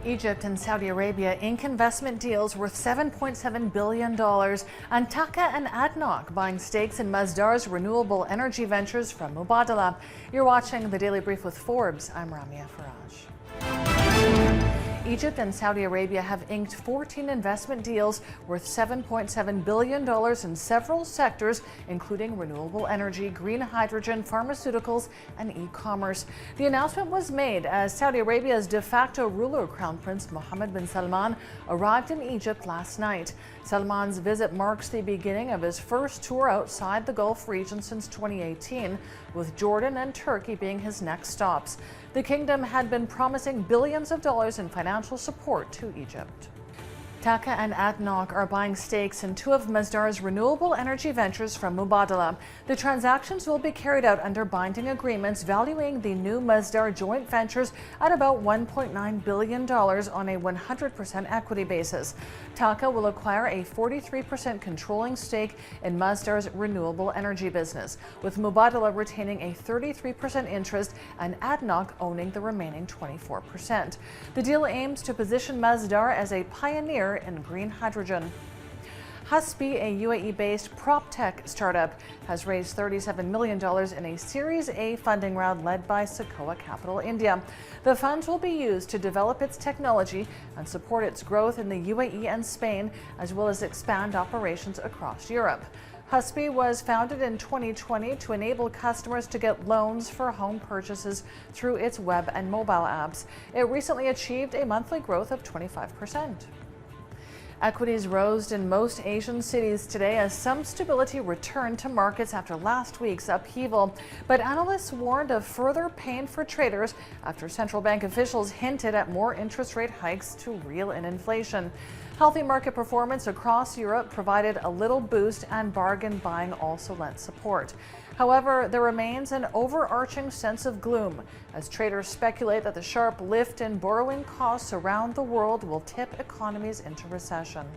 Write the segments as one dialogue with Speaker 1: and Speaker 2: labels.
Speaker 1: Egypt and Saudi Arabia ink investment deals worth $7.7 billion, and TAQA and ADNOC buying stakes in Masdars renewable energy ventures from Mubadala. You're watching the Daily Brief with Forbes. I'm Ramia Faraj. Egypt and Saudi Arabia have inked 14 investment deals worth $7.7 billion in several sectors, including renewable energy, green hydrogen, pharmaceuticals, and e-commerce. The announcement was made as Saudi Arabia's de facto ruler, Crown Prince Mohammed bin Salman, arrived in Egypt last night. Salman's visit marks the beginning of his first tour outside the Gulf region since 2018, with Jordan and Turkey being his next stops. The kingdom had been promising billions of dollars in financial support to Egypt. TAQA and ADNOC are buying stakes in two of Masdar's renewable energy ventures from Mubadala. The transactions will be carried out under binding agreements valuing the new Masdar joint ventures at about $1.9 billion on a 100% equity basis. TAQA will acquire a 43% controlling stake in Masdar's renewable energy business, with Mubadala retaining a 33% interest and ADNOC owning the remaining 24%. The deal aims to position Masdar as a pioneer in green hydrogen. Husby, a UAE-based prop tech startup, has raised $37 million in a Series A funding round led by TAQA Capital India. The funds will be used to develop its technology and support its growth in the UAE and Spain, as well as expand operations across Europe. Husby was founded in 2020 to enable customers to get loans for home purchases through its web and mobile apps. It recently achieved a monthly growth of 25%. Equities rose in most Asian cities today as some stability returned to markets after last week's upheaval. But analysts warned of further pain for traders after central bank officials hinted at more interest rate hikes to reel in inflation. Healthy market performance across Europe provided a little boost, and bargain buying also lent support. However, there remains an overarching sense of gloom as traders speculate that the sharp lift in borrowing costs around the world will tip economies into recession.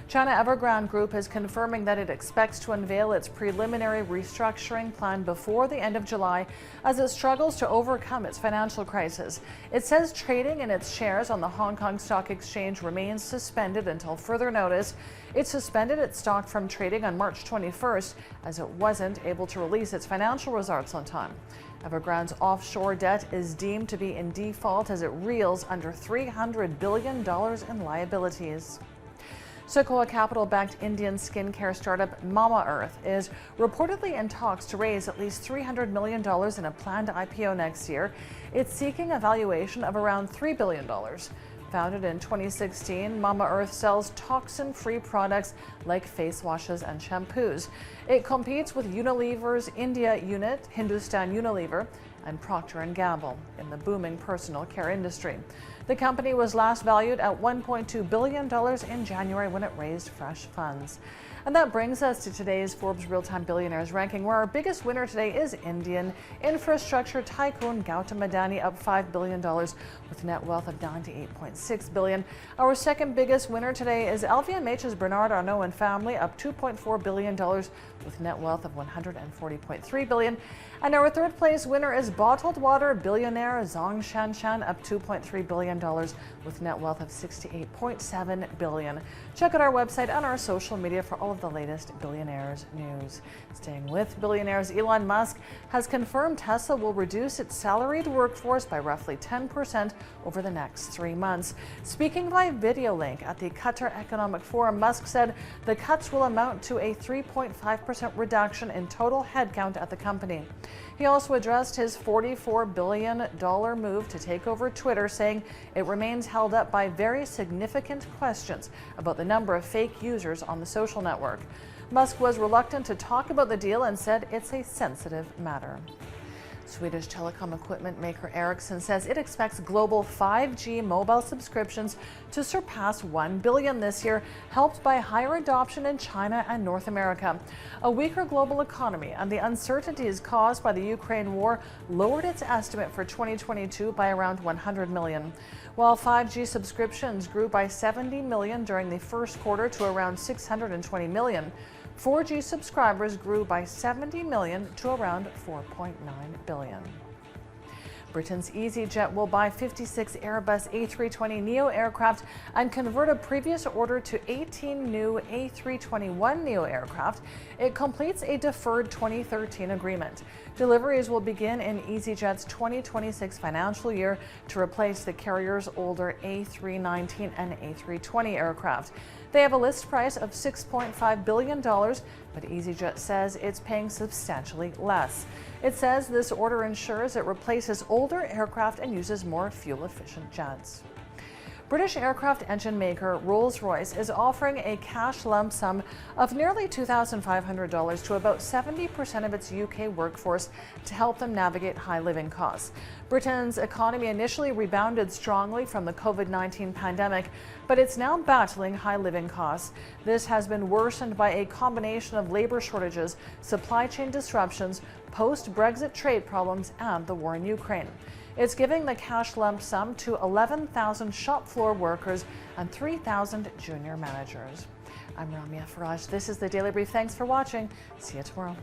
Speaker 1: China Everground Group is confirming that it expects to unveil its preliminary restructuring plan before the end of July as it struggles to overcome its financial crisis. It says trading in its shares on the Hong Kong Stock Exchange remains suspended until further notice. It suspended its stock from trading on March 21st as it wasn't able to release its financial results on time. Everground's offshore debt is deemed to be in default as it reels under $300 billion in liabilities. TAQA Capital-backed Indian skincare startup Mamaearth is reportedly in talks to raise at least $300 million in a planned IPO next year. It's seeking a valuation of around $3 billion. Founded in 2016, Mamaearth sells toxin-free products like face washes and shampoos. It competes with Unilever's India unit, Hindustan Unilever, and Procter & Gamble in the booming personal care industry. The company was last valued at $1.2 billion in January when it raised fresh funds. And that brings us to today's Forbes Real-Time Billionaires ranking, where our biggest winner today is Indian infrastructure tycoon Gautam Adani, up $5 billion with net wealth of $98.6 billion. Our second biggest winner today is LVMH's Bernard Arnault and family, up $2.4 billion with net wealth of $140.3 billion. And our third place winner is bottled water billionaire Zhong Shanshan, up $2.3 billion with net wealth of $68.7 billion. Check out our website and our social media for all of the latest Billionaires news. Staying with Billionaires, Elon Musk has confirmed Tesla will reduce its salaried workforce by roughly 10% over the next 3 months. Speaking by video link at the Qatar Economic Forum, Musk said the cuts will amount to a 3.5% reduction in total headcount at the company. He also addressed his $44 billion move to take over Twitter, saying it remains held up by very significant questions about the number of fake users on the social network. Musk was reluctant to talk about the deal and said it's a sensitive matter. Swedish telecom equipment maker Ericsson says it expects global 5G mobile subscriptions to surpass 1 billion this year, helped by higher adoption in China and North America. A weaker global economy and the uncertainties caused by the Ukraine war lowered its estimate for 2022 by around 100 million. While 5G subscriptions grew by 70 million during the first quarter to around 620 million, 4G subscribers grew by 70 million to around 4.9 billion. Britain's Easyjet will buy 56 Airbus A320neo aircraft and convert a previous order to 18 new A321neo aircraft. It completes a deferred 2013 agreement. Deliveries will begin in Easyjet's 2026 financial year to replace the carrier's older A319 and A320 aircraft. They have a list price of $6.5 billion, but Easyjet says it's paying substantially less. It says this order ensures it replaces older aircraft and uses more fuel-efficient jets. British aircraft engine maker RollsRoyce is offering a cash lump sum of nearly $2,500 to about 70% of its UK workforce to help them navigate high living costs. Britain's economy initially rebounded strongly from the COVID-19 pandemic, but it's now battling high living costs. This has been worsened by a combination of labor shortages, supply chain disruptions, post-Brexit trade problems, and the war in Ukraine. It's giving the cash lump sum to 11,000 shop floor workers and 3,000 junior managers. I'm Ramia Faraj. This is the Daily Brief. Thanks for watching. See you tomorrow.